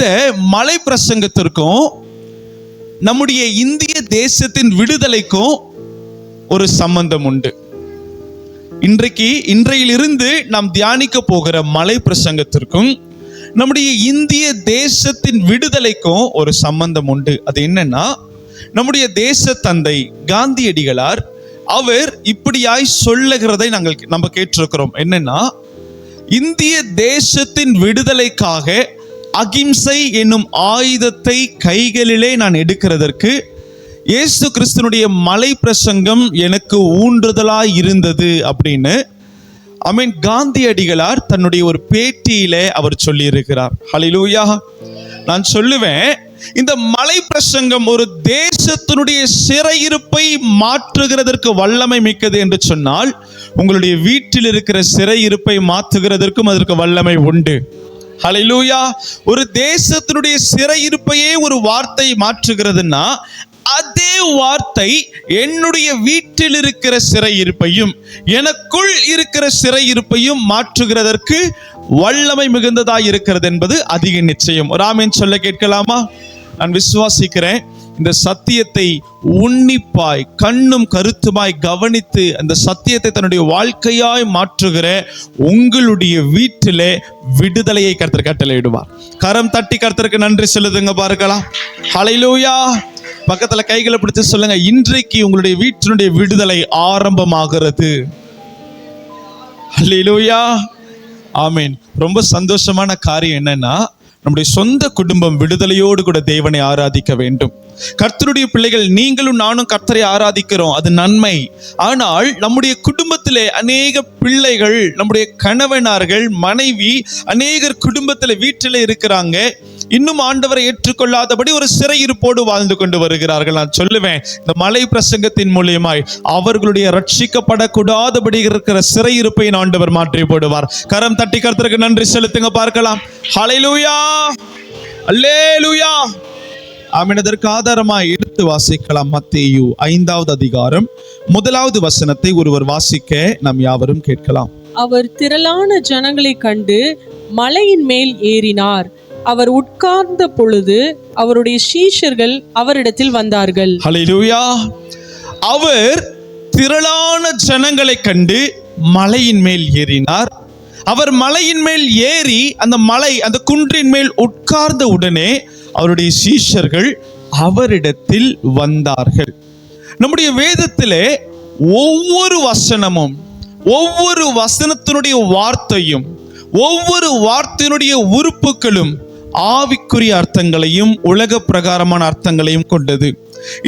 இந்த மலை பிரசங்கத்திற்கும் நம்முடைய இந்திய தேசத்தின் விடுதலைக்கும் ஒரு சம்பந்தம் உண்டு. இன்றையிலிருந்து நாம் தியானிக்க போகிற மலை பிரசங்கத்திற்கும் நம்முடைய இந்திய தேசத்தின் விடுதலைக்கும் ஒரு சம்பந்தம் உண்டு. அது என்னன்னா, நம்முடைய தேச தந்தை காந்தியடிகளார் அவர் இப்படியாய் சொல்லுகிறதை நம்ம கேட்டிருக்கிறோம். என்னன்னா, இந்திய தேசத்தின் விடுதலைக்காக அகிம்சை என்னும் ஆயுதத்தை கைகளிலே நான் எடுக்கிறதற்கு இயேசு கிறிஸ்துனுடைய மலை பிரசங்கம் எனக்கு ஊன்றுதலாய் இருந்தது அப்படின்னு காந்தியடிகளார் தன்னுடைய ஒரு பேட்டியிலே அவர் சொல்லி இருக்கிறார். ஹல்லேலூயா. நான் சொல்லுவேன், இந்த மலை பிரசங்கம் ஒரு தேசத்தினுடைய சிறையிருப்பை மாற்றுகிறதற்கு வல்லமை மிக்கது என்று சொன்னால், உங்களுடைய வீட்டில் இருக்கிற சிறையிருப்பை மாற்றுகிறதற்கும் அதற்கு வல்லமை உண்டு. ஹல்லேலூயா. ஒரு தேசத்தினுடைய சிறையிருப்பையே ஒரு வார்த்தை மாற்றுகிறதுன்னா, அதே வார்த்தை என்னுடைய வீட்டில் இருக்கிற சிறையிருப்பையும் எனக்குள் இருக்கிற சிறையிருப்பையும் மாற்றுகிறதற்கு வல்லமை மிகுந்ததாய் இருக்கிறது என்பது அதிக நிச்சயம். ஒரு ஆமென் சொல்ல கேட்கலாமா? நான் விசுவாசிக்கிறேன், இந்த சத்தியத்தை உன்னிப்பாய் கண்ணும் கருத்துமாய் கவனித்து அந்த சத்தியத்தை தன்னுடைய வாழ்க்கையாய் மாற்றுகிற உங்களுடைய வீட்டிலே விடுதலையை கர்த்தர் கட்டளையிடுவார். கரம் தட்டி கர்த்தருக்கு நன்றி செலுத்துங்க பார்க்கலாம். ஹல்லேலூயா. பக்கத்துல கைகளை பிடிச்சு சொல்லுங்க, இன்றைக்கு உங்களுடைய வீட்டினுடைய விடுதலை ஆரம்பமாகிறது. ஹல்லேலூயா. ஆமென். ரொம்ப சந்தோஷமான காரியம் என்னன்னா, நம்முடைய சொந்த குடும்பம் விடுதலையோடு கூட தேவனை ஆராதிக்க வேண்டும். கர்த்தருடைய பிள்ளைகள் நீங்களும் நானும் கர்த்தரை ஆராதிக்கிறோம், அது நன்மை. ஆனால் நம்முடைய குடும்பத்திலே அநேக பிள்ளைகள், நம்முடைய கணவனார்கள், மனைவி, அநேகர் குடும்பத்தில் வீட்டில் இருக்கிறாங்க, இன்னும் ஆண்டவரை ஏற்றுக்கொள்ளாதபடி ஒரு சிறையிருப்போடு வாழ்ந்து கொண்டு வருகிறார்கள். நான் சொல்லுவேன், இந்த மலை பிரசங்கத்தின் மூலியமாய் அவர்களுடைய ரட்சிக்கப்படக்கூடாதபடி இருக்கிற சிறையிருப்பை ஆண்டவர் மாற்றி போடுவார். கரம் தட்டி கர்த்தருக்கு நன்றி செலுத்துங்க பார்க்கலாம். ஹல்லேலூயா, அல்லேலூயா. ஆமென். அதற்கு ஆதாரமாய் எடுத்து வாசிக்கலாம். மத்தேயு 5வது அதிகாரம் 1வது வசனத்தை ஒருவர் வாசிக்க நாம் யாவரும் கேட்கலாம். அவர் திரளான ஜனங்களை கண்டு மலையின் மேல் ஏறினார். அவர் உட்கார்ந்த பொழுது அவருடைய சீஷர்கள் அவரிடத்தில் வந்தார்கள். ஹல்லேலூயா. அவர் திரளான ஜனங்களை கண்டு மலையின் மேல் ஏறினார். அவர் மலையின் மேல் ஏறி அந்த குன்றின் மேல் உட்கார்ந்த உடனே அவருடைய சீஷர்கள் அவரிடத்தில் வந்தார்கள். நம்முடைய வேதத்திலே ஒவ்வொரு வசனமும், ஒவ்வொரு வசனத்தினுடைய வார்த்தையும், ஒவ்வொரு வார்த்தையினுடைய உறுப்புகளும் ஆவிக்குரிய அர்த்தங்களையும் உலக பிரகாரமான அர்த்தங்களையும் கொண்டது.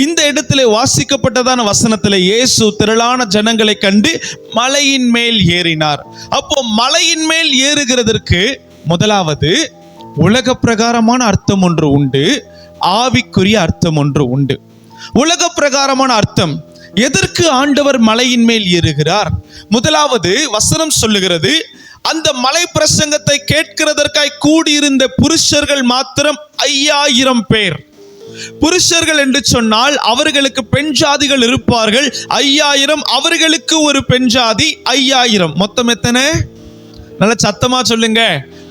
இந்த இடத்திலே வாசிக்கப்பட்டதான வசனத்திலே இயேசு திரளான ஜனங்களை கண்டு மலையின் மேல் ஏறினார். அப்போ மலையின் மேல் ஏறுகிறதற்கு முதலாவது உலக பிரகாரமான அர்த்தம் ஒன்று உண்டு, ஆவிக்குரிய அர்த்தம் ஒன்று உண்டு. உலக பிரகாரமான அர்த்தம், எதற்கு ஆண்டவர் மலையின் மேல் ஏறுகிறார்? முதலாவது வசனம் சொல்லுகிறது, அந்த மலை பிரசங்கத்தை கேட்கிறதற்காய் கூடியிருந்த புருஷர்கள் மாத்திரம் 5000 பேர். புருஷர்கள் என்று சொன்னால் அவர்களுக்கு பெண் ஜாதிகள் இருப்பார்கள். 5000 அவர்களுக்கு ஒரு பெண் ஜாதி 5000. மொத்தம் எத்தனை? நல்ல சத்தமா சொல்லுங்க,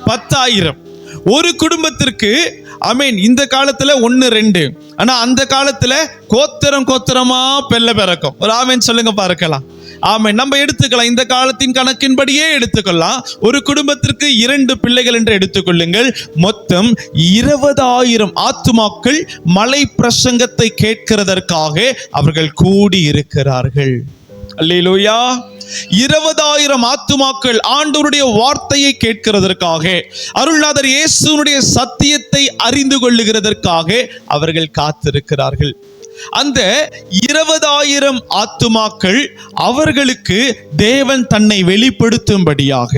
10,000. ஒரு குடும்பத்திற்கு இந்த காலத்துல 1 2, ஆனா அந்த காலத்துல கோத்திரமா பெல்ல பிறக்கும். ஒரு ஆமென் சொல்லுங்க பார்க்கலாம். ஆமென். நம்ம எடுத்துக்கலாம், இந்த காலத்தின் கணக்கின்படியே எடுத்துக்கொள்ளலாம். ஒரு குடும்பத்திற்கு 2 பிள்ளைகள் என்று எடுத்துக்கொள்ளுங்கள். மொத்தம் 20,000 ஆத்துமாக்கள் மலை பிரசங்கத்தை கேட்கிறதற்காக அவர்கள் கூடி இருக்கிறார்கள். அல்லேலூயா. 20,000 ஆத்துமாக்கள் ஆண்டவருடைய வார்த்தையை கேட்கிறதற்காக, அருள்நாதர் இயேசுனுடைய சத்தியத்தை அறிந்து கொள்ளுகிறதற்காக அவர்கள் காத்திருக்கிறார்கள். அந்த 20,000 ஆத்துமாக்கள் அவர்களுக்கு தேவன் தன்னை வெளிப்படுத்தும்படியாக,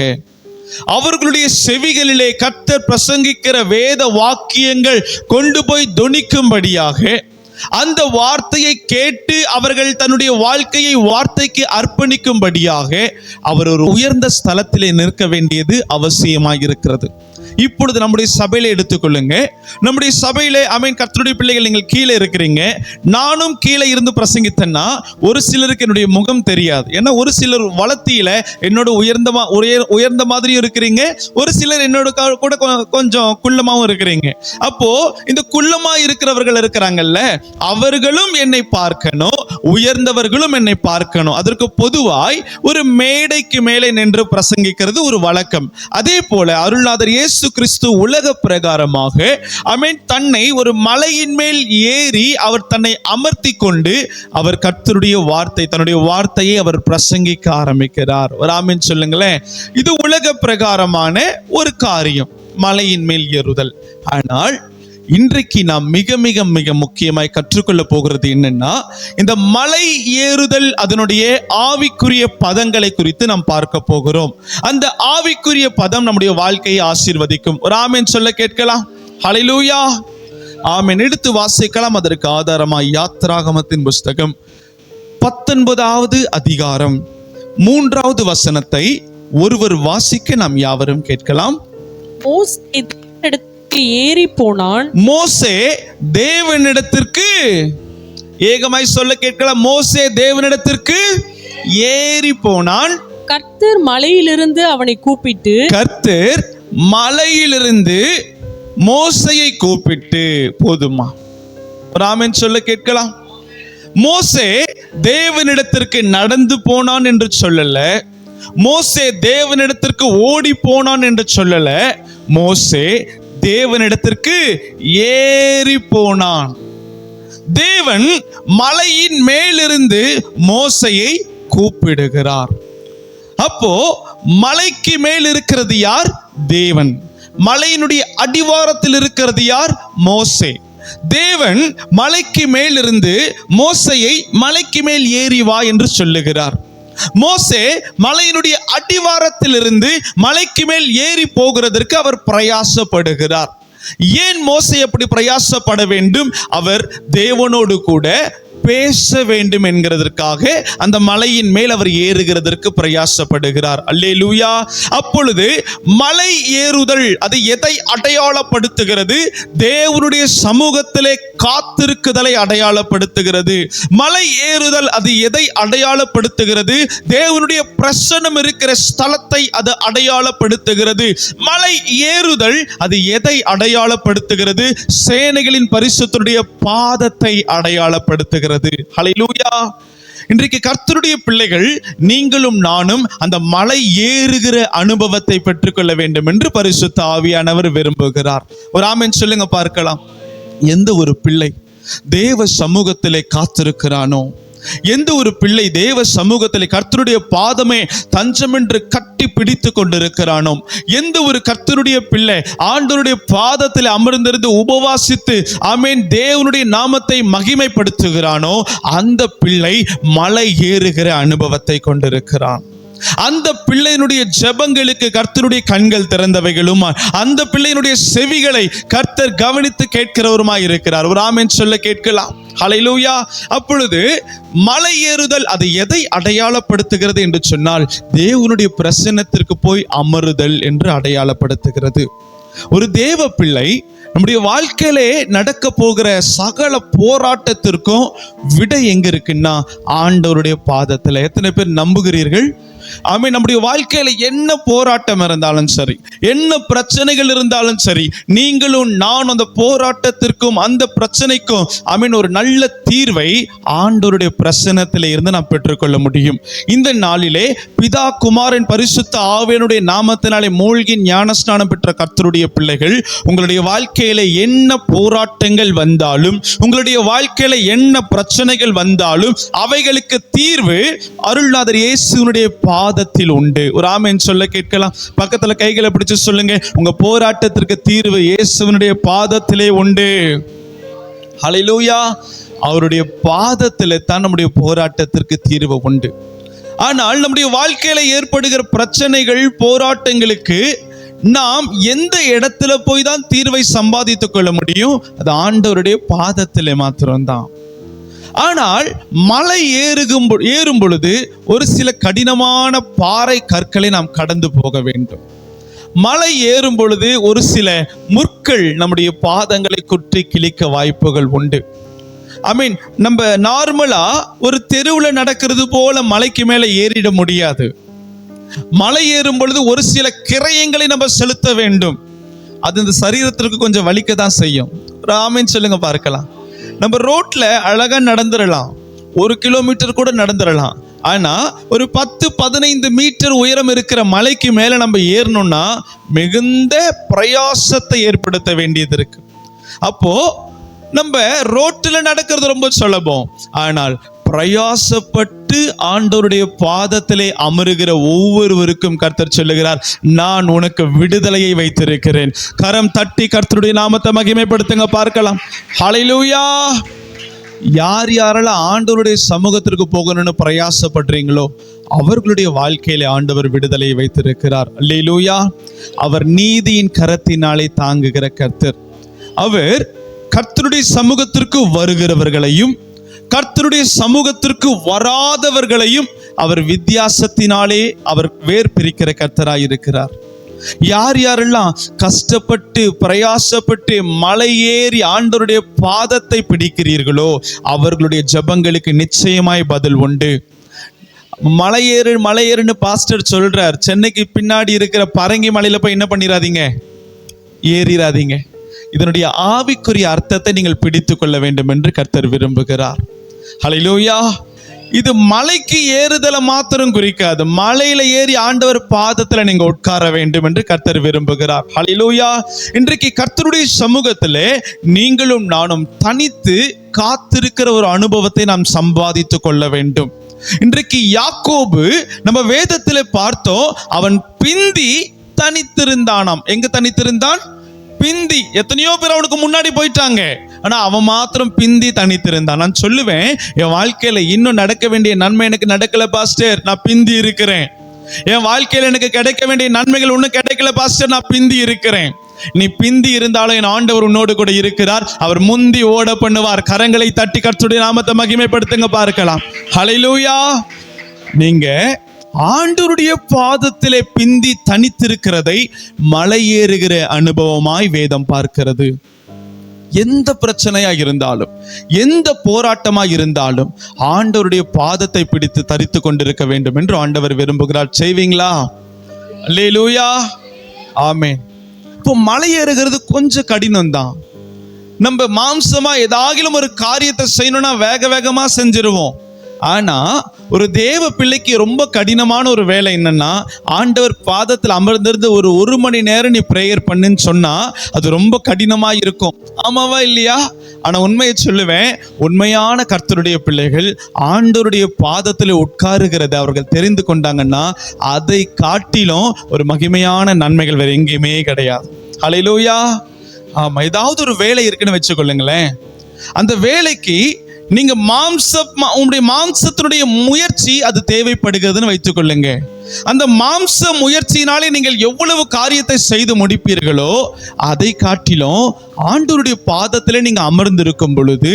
அவர்களுடைய செவிகளிலே கர்த்தர் பிரசங்கிக்கிற வேத வாக்கியங்கள் கொண்டு போய் தொனிக்கும்படியாக, அந்த வார்த்தையை கேட்டு அவர்கள் தன்னுடைய வாழ்க்கையை வார்த்தைக்கு அர்ப்பணிக்கும்படியாக அவர் ஒரு உயர்ந்த ஸ்தலத்திலே நிற்க வேண்டியது அவசியமாக இருக்கிறது. இப்பொழுது நம்முடைய சபையில எடுத்துக்கொள்ளுங்க. நம்முடைய சபையில கர்த்தருடைய பிள்ளைகள், நீங்கள் கீழே இருக்கிறீங்க. நானும் கீழே இருந்து பிரசங்கித்தேன்னா ஒரு சிலருக்கு என்னுடைய முகம் தெரியாது. ஏன்னா ஒரு சிலர் வளர்த்தியில என்னோட உயர்ந்த மாதிரி இருக்கிறீங்க, ஒரு சிலர் என்னோட கூட கொஞ்சம் குள்ளமாவும் இருக்கிறீங்க. அப்போ இந்த குள்ளமா இருக்கிறவர்கள் இருக்கிறாங்கல்ல, அவர்களும் என்னை பார்க்கணும், உயர்ந்தவர்களும் என்னை பார்க்கணும். அதற்கு பொதுவாய் ஒரு மேடைக்கு மேலே நின்று பிரசங்கிக்கிறது ஒரு வழக்கம். அதே போல அருள்நாதர் இயேசு கிறிஸ்து உலக பிரகாரமாக தன்னை ஒரு மலையின் மேல் ஏறி அவர் தன்னை அமர்த்தி கொண்டு அவர் கர்த்தருடைய வார்த்தை, தன்னுடைய வார்த்தையை அவர் பிரசங்கிக்க ஆரம்பிக்கிறார். ஒரு ஆமென் சொல்லுங்களேன். இது உலக பிரகாரமான ஒரு காரியம், மலையின் மேல் ஏறுதல். ஆனால் இன்றைக்கு நாம் மிக மிக மிக முக்கியமாய் கற்றுக்கொள்ள போகிறது என்னன்னா, இந்த மலை ஏறுதல் அதனுடைய ஆவிக்குரிய பதங்களை குறித்து நாம் பார்க்க போகிறோம். அந்த ஆவிக்குரிய பதம் நம்முடைய வாழ்க்கையை ஆசீர்வதிக்கும். ஒரு ஆமென் சொல்ல கேட்கலாம். ஹல்லேலூயா, ஆமென். எடுத்து வாசிக்கலாம். அதற்கு ஆதாரமாய் யாத்திராகமத்தின் புஸ்தகம் 19வது அதிகாரம் 3வது வசனத்தை ஒருவர் வாசிக்க நாம் யாவரும் கேட்கலாம். ஏறி போனான். மோசே தேவனிடத்திற்கு, ஏகமாய் சொல்ல கேட்கலாம், மோசே தேவனிடத்திற்கு ஏறி போனான். கர்த்தர் மலையிலிருந்து அவனை கூப்பிட்டு, கர்த்தர் மலையிலிருந்து மோசையை கூப்பிட்டு, போதுமா? ஒரு ஆமென் சொல்ல கேட்கலாம். மோசே தேவனிடத்திற்கு நடந்து போனான் என்று சொல்லல, மோசே தேவனிடத்திற்கு ஓடி போனான் என்று சொல்லல, மோசே தேவனிடத்திற்கு ஏறி போனான். தேவன் மலையின் மேலிருந்து மோசையை கூப்பிடுகிறார். அப்போ மலைக்கு மேல் இருக்கிறது யார்? தேவன். மலையினுடைய அடிவாரத்தில் இருக்கிறது யார்? மோசே. தேவன் மலைக்கு மேலிருந்து மோசையை மலைக்கு மேல் ஏறி வா என்று சொல்லுகிறார். மோசே மலையினுடைய அடிவாரத்திலிருந்து மலைக்கு மேல் ஏறி போகிறதற்கு அவர் பிரயாசப்படுகிறார். ஏன் மோசே அப்படி பிரயாசப்பட வேண்டும்? அவர் தேவனோடு கூட பேச வேண்டும் என்கிறதற்காக அந்த மலையின் மேல் அவர் ஏறுகிறதற்கு பிரயாசப்படுகிறார். அல்லேலூயா. அப்பொழுது மலை ஏறுதல் அது எதை அடையாளப்படுத்துகிறது? தேவனுடைய சமூகத்திலே காத்திருக்குதலை அடையாளப்படுத்துகிறது. மலை ஏறுதல் அது எதை அடையாளப்படுத்துகிறது? தேவனுடைய பிரசன்னம் இருக்கிற ஸ்தலத்தை அது அடையாளப்படுத்துகிறது. மலை ஏறுதல் அது எதை அடையாளப்படுத்துகிறது? சேனைகளின் பரிசுத்தருடைய பாதத்தை அடையாளப்படுத்துகிறது. ஹல்லேலூயா. இன்றைக்கு கர்த்தருடைய பிள்ளைகள், நீங்களும் நானும் அந்த மலை ஏறுகிற அனுபவத்தை பெற்றுக்கொள்ள வேண்டும் என்று பரிசுத்த ஆவியானவர் விரும்புகிறார். ஒரு ஆமென் சொல்லுங்க பார்க்கலாம். எந்த ஒரு பிள்ளை தேவ சமூகத்திலே காத்திருக்கிறானோ, எந்த ஒரு பிள்ளை தேவ சமூகத்தில் கர்த்தருடைய பாதமே தஞ்சம் என்று கட்டி பிடித்து கொண்டிருக்கிறானோ, எந்த ஒரு கர்த்தருடைய பிள்ளை ஆண்டவருடைய பாதத்தில் அமர்ந்திருந்து உபவாசித்து ஆமென் தேவனுடைய நாமத்தை மகிமைப்படுத்துகிறானோ, அந்த பிள்ளை மலை ஏறுகிற அனுபவத்தை கொண்டிருக்கிறான். அந்த பிள்ளையினுடைய ஜெபங்களுக்கு கர்த்தருடைய கண்கள் திறந்தவைகளும், அந்த பிள்ளையினுடைய செவிகளை கர்த்தர் கவனித்து கேட்கிறவருமாய் இருக்கிறார். ஒரு ஆமென் சொல்ல கேட்கலாம். ஹல்லேலூயா. அப்பொழுது மலை ஏறுதல் அது எதை அடையாளப்படுத்துகிறது என்று சொன்னால், தேவனுடைய பிரசன்னத்திற்கு போய் அமருதல் என்று அடையாளப்படுத்துகிறது. ஒரு தேவ பிள்ளை நம்முடைய வாழ்க்கையிலே நடக்க போகிற சகல போராட்டத்திற்கும் விடை எங்க இருக்குன்னா, ஆண்டவருடைய பாதத்தில். எத்தனை பேர் நம்புகிறீர்கள்? ஆமென். நம்முடைய வாழ்க்கையில என்ன போராட்டம் இருந்தாலும் சரி, என்ன பிரச்சனைகள் இருந்தாலும் சரி, நீங்களும் நான் அந்த போராட்டத்திற்கும் அந்த பிரச்சனைக்கும் ஆமென் ஒரு நல்ல தீர்வை ஆண்டவருடைய பிரசன்னத்திலே இருந்து நாம் பெற்றுக்கொள்ள முடியும். இந்த நாளிலே பிதா குமாரன் பரிசுத்த ஆவியானுடைய நாமத்தினாலே மூழ்கி ஞானஸ்நானம் பெற்ற கர்த்தருடைய பிள்ளைகள், உங்களுடைய வாழ்க்கையில என்ன போராட்டங்கள் வந்தாலும், உங்களுடைய வாழ்க்கையில என்ன பிரச்சனைகள் வந்தாலும், அவைகளுக்கு தீர்வு அருள்நாதர் இயேசுவினுடைய பாதத்தில் உண்டு. ஒரு ஆமென் சொல்ல கேட்கலாம். பக்கத்துல கைகளை பிடிச்சு சொல்லுங்க, உங்க போராட்டத்திற்கு தீர்வு இயேசுவினுடைய பாதத்திலே உண்டு. ஹல்லேலூயா. அவருடைய பாதத்திலே தான் நம்முடைய போராட்டத்திற்கு தீர்வு உண்டு. ஆனால் நம்முடைய வாழ்க்கையில ஏற்படுகிற பிரச்சனைகள், போராட்டங்களுக்கு நாம் எந்த இடத்துல போய் தான் தீர்வை சம்பாதித்துக் கொள்ள முடியும்? அது ஆண்டவருடைய பாதத்திலே மாத்திரம்தான். ஆனால் மலை ஏறும் பொழுது ஒரு சில கடினமான பாறை கற்களை நாம் கடந்து போக வேண்டும். மலை ஏறும் பொழுது ஒரு சில முற்கள் நம்முடைய பாதங்களை குற்றி கிழிக்க வாய்ப்புகள் உண்டு. நம்ம நார்மலா ஒரு தெருவுல நடக்கிறது போல மலைக்கு மேல ஏறிட முடியாது. மலை ஏறும் பொழுது ஒரு சில கிரயங்களை நம்ம செலுத்த வேண்டும். அது இந்த சரீரத்திற்கு கொஞ்சம் வலிக்க தான் செய்யும். ஆமென் சொல்லுங்க பார்க்கலாம். நம்ம ரோட்ல அழகா நடந்துடலாம், 1 கிலோமீட்டர் கூட நடந்துடலாம். ஆனா ஒரு 10-15 மீட்டர் உயரம் இருக்கிற மலைக்கு மேல நம்ம ஏறணும்னா மிகுந்த பிரயாசத்தை ஏற்படுத்த வேண்டியது இருக்கு. அப்போ நம்ம ரோட்டில் நடக்கிறது ரொம்ப சுலபம். ஆனால் பிரயாசப்பட்டு ஆண்டவருடைய பாதத்திலே அமருகிற ஒவ்வொருவருக்கும் கர்த்தர் சொல்லுகிறார், நான் உனக்கு விடுதலையை வைத்திருக்கிறேன். கரம் தட்டி கர்த்தருடைய நாமத்தை மகிமைப்படுத்துங்க பார்க்கலாம். ஹல்லேலூயா. யார் யாரெல்லாம் ஆண்டவருடைய சமூகத்திற்கு போகணும்னு பிரயாசப்படுறீங்களோ அவர்களுடைய வாழ்க்கையில ஆண்டவர் விடுதலையை வைத்திருக்கிறார். அல்லேலூயா. அவர் நீதியின் கரத்தினாலே தாங்குகிற கர்த்தர். அவர் கர்த்தருடைய சமூகத்திற்கு வருகிறவர்களையும் கர்த்தருடைய சமூகத்திற்கு வராதவர்களையும் அவர் வித்தியாசத்தினாலே அவர் வேர் பிரிக்கிற கர்த்தராய் இருக்கிறார். யார் யாரெல்லாம் கஷ்டப்பட்டு பிரயாசப்பட்டு மலை ஏறி ஆண்டவருடைய பாதத்தை பிடிக்கிறீர்களோ அவர்களுடைய ஜெபங்களுக்கு நிச்சயமாய் பதில் உண்டு. மலை ஏறுன்னு பாஸ்டர் சொல்றார். சென்னைக்கு பின்னாடி இருக்கிற பரங்கி மலையில போய் என்ன பண்ணிடாதீங்க, ஏறிடாதீங்க. இதனுடைய ஆவிக்குரிய அர்த்தத்தை நீங்கள் பிடித்து கொள்ள வேண்டும் என்று கர்த்தர் விரும்புகிறார். ஹல்லேலூயா. இது மலைக்கு ஏறுதலை மாத்திரம் குறிக்காது, மலையில ஏறி ஆண்டவர் பாதத்துல நீங்க உட்கார வேண்டும் என்று கர்த்தர் விரும்புகிறார். ஹல்லேலூயா. இன்றைக்கு கர்த்தருடைய சமூகத்திலே நீங்களும் நானும் தனித்து காத்திருக்கிற ஒரு அனுபவத்தை நாம் சம்பாதித்து கொள்ள வேண்டும். இன்றைக்கு யாக்கோபு நம்ம வேதத்திலே பார்த்தோம், அவன் பிந்தி தனித்திருந்தானாம். எங்க தனித்திருந்தான்? பிந்தி. எத்தனையோ பேர் அவனுக்கு முன்னாடி போயிட்டாங்க, ஆனா அவன் மாத்திரம் பிந்தி தனித்திருந்தான். நான் சொல்லுவேன், என் வாழ்க்கையில இன்னும் நடக்க வேண்டிய நன்மை எனக்கு நடக்கல பாஸ்டர், நான் பிந்தி இருக்கிறேன். என் வாழ்க்கையில எனக்கு கிடைக்க வேண்டிய நன்மைகள் ஒன்னும் கிடைக்கல பாஸ்டர், நான் பிந்தி இருக்கிறேன். நீ பிந்தி இருந்தாலும் என் ஆண்டவர் உன்னோடு கூட இருக்கிறார். அவர் முந்தி ஓட பண்ணுவார். கரங்களை தட்டி கர்த்தருடைய நாமத்தை மகிமைப்படுத்துங்க பார்க்கலாம். ஹல்லேலூயா. நீங்க ஆண்டவருடைய பாதத்திலே பிந்தி தனித்திருக்கிறதை மலை ஏறுகிற அனுபவமாய் வேதம் பார்க்கிறது. எந்த பிரச்சனையா இருந்தாலும், எந்த போராட்டமா இருந்தாலும் ஆண்டவருடைய பாதத்தை பிடித்து தரித்து கொண்டிருக்க வேண்டும் என்று ஆண்டவர் விரும்புகிறார். செய்வீங்களா? அல்லேலூயா. ஆமென். இப்போ மலை ஏறுகிறது கொஞ்சம் கடினம் தான். நம்ம மாம்சமா ஏதாகிலும் ஒரு காரியத்தை செய்யணும்னா வேக வேகமா செஞ்சிருவோம். ஆனா ஒரு தேவ பிள்ளைக்கு ரொம்ப கடினமான ஒரு வேலை என்னன்னா, ஆண்டவர் பாதத்தில் அமர்ந்திருந்து ஒரு மணி நேரம் நீ பிரேயர் பண்ணுன்னு சொன்னா அது ரொம்ப கடினமா இருக்கும். ஆமாவா இல்லையா? ஆனா உண்மையை சொல்லுவேன், உண்மையான கர்த்தருடைய பிள்ளைகள் ஆண்டவருடைய பாதத்தில் உட்காருகிறத அவர்கள் தெரிந்து கொண்டாங்கன்னா அதை காட்டிலும் ஒரு மகிமையான நன்மைகள் வேற எங்கேயுமே கிடையாது. ஹல்லேலூயா. ஆமா, ஏதாவது ஒரு வேலை இருக்குன்னு வச்சுக்கொள்ளுங்களேன். அந்த வேலைக்கு நீங்க உங்களுடைய மாம்சத்தினுடைய முயற்சி அது தேவைப்படுகிறதுன்னு வைத்துக் கொள்ளுங்க. அந்த மாம்ச முயற்சியினாலே நீங்கள் எவ்வளவு காரியத்தை செய்து முடிப்பீர்களோ அதை காட்டிலும் ஆண்டவருடைய பாதத்திலே நீங்க அமர்ந்திருக்கும் பொழுது,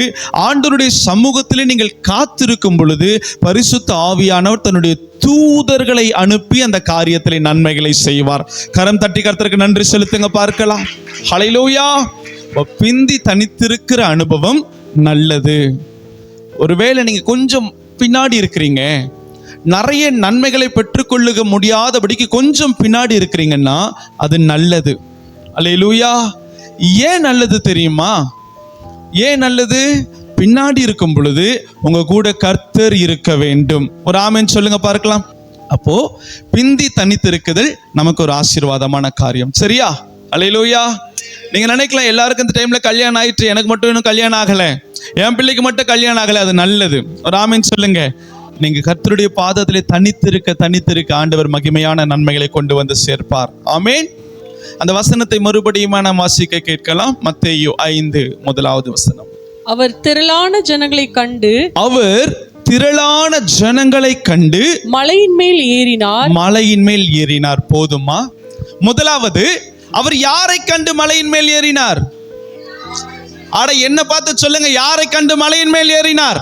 ஆண்டவருடைய சமூகத்திலே நீங்கள் காத்திருக்கும் பொழுது பரிசுத்த ஆவியானவர் தன்னுடைய தூதர்களை அனுப்பி அந்த காரியத்திலே நன்மைகளை செய்வார். கரம் தட்டி கர்த்தருக்கு நன்றி செலுத்துங்க பார்க்கலாம். ஹல்லேலூயா. பிந்தி தனித்திருக்கிற அனுபவம் நல்லது. ஒருவேளை நீங்க கொஞ்சம் பின்னாடி இருக்கிறீங்க, நிறைய நன்மைகளை பெற்றுக்கொள்ள முடியாதபடிக்கு கொஞ்சம் பின்னாடி இருக்கிறீங்கன்னா அது நல்லது. அல்லேலூயா. ஏன் நல்லது தெரியுமா? ஏன் நல்லது? பின்னாடி இருக்கும் பொழுது உங்க கூட கர்த்தர் இருக்க வேண்டும். ஒரு ஆமென் சொல்லுங்க பார்க்கலாம். அப்போ பிந்தி தனித்திருக்குதல் நமக்கு ஒரு ஆசீர்வாதமான காரியம். சரியா? அல்லேலூயா. நீங்க நினைக்கலாம் எல்லாருக்கும் இந்த டைம்ல கல்யாணம் ஆயிட்டு, எனக்கு மட்டும் இன்னும் கல்யாணம் ஆகல, என் பிள்ளைக்கு மட்டும் கல்யாணம் ஆகல. அது நல்லது. ஒரு ஆமென் சொல்லுங்க. நீங்க கர்த்தருடைய பாதத்திலே தனித்திருக்க ஆண்டவர் மகிமையான நன்மைகளை கொண்டு வந்து சேர்ப்பார். ஆமென். அந்த வசனத்தை மறுபடியும் நாம் வாசிக்க கேட்கலாம். மத்தேயு 5 முதலாவது வசனம். அவர் திரளான ஜனங்களை கண்டு மலையின் மேல் ஏறினார். போதுமா? முதலாவது அவர் யாரை கண்டு மலையின் மேல் ஏறினார்? என்ன பார்த்து சொல்லுங்க, யாரை கண்டு மலையின் மேல் ஏறினார்?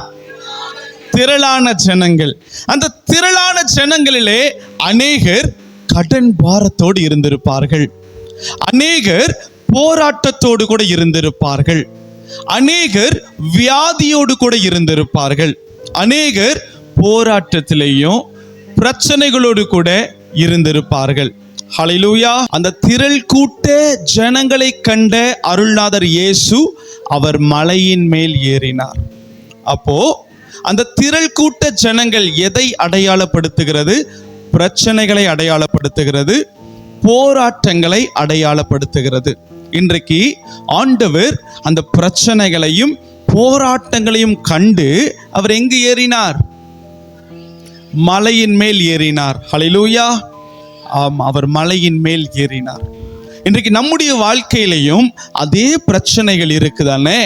திரளான ஜனங்கள். அந்த திரளான ஜனங்களிலே அநேகர் கடன் பாரத்தோடு இருந்திருப்பார்கள், அநேகர் போராட்டத்தோடு கூட இருந்திருப்பார்கள், அநேகர் வியாதியோடு கூட இருந்திருப்பார்கள், அநேகர் போராட்டத்திலேயும் பிரச்சனைகளோடு கூட இருந்திருப்பார்கள். ஹல்லேலூயா. அந்த திரள் கூட்ட ஜனங்களை கண்ட அருள்நாதர் இயேசு அவர் மலையின் மேல் ஏறினார். அப்போ அந்த திரள் கூட்ட ஜனங்கள் எதை அடையாளப்படுத்துகிறது? பிரச்சனைகளை அடையாளப்படுத்துகிறது, போராட்டங்களை அடையாளப்படுத்துகிறது. இன்றைக்கு ஆண்டவர் அந்த பிரச்சனைகளையும் போராட்டங்களையும் கண்டு அவர் எங்கு ஏறினார்? மலையின் மேல் ஏறினார். ஹல்லேலூயா. ஆம், அவர் மலையின் மேல் ஏறினார். இன்றைக்கு நம்முடைய வாழ்க்கையிலையும் அதே பிரச்சனைகள் இருக்குதானே,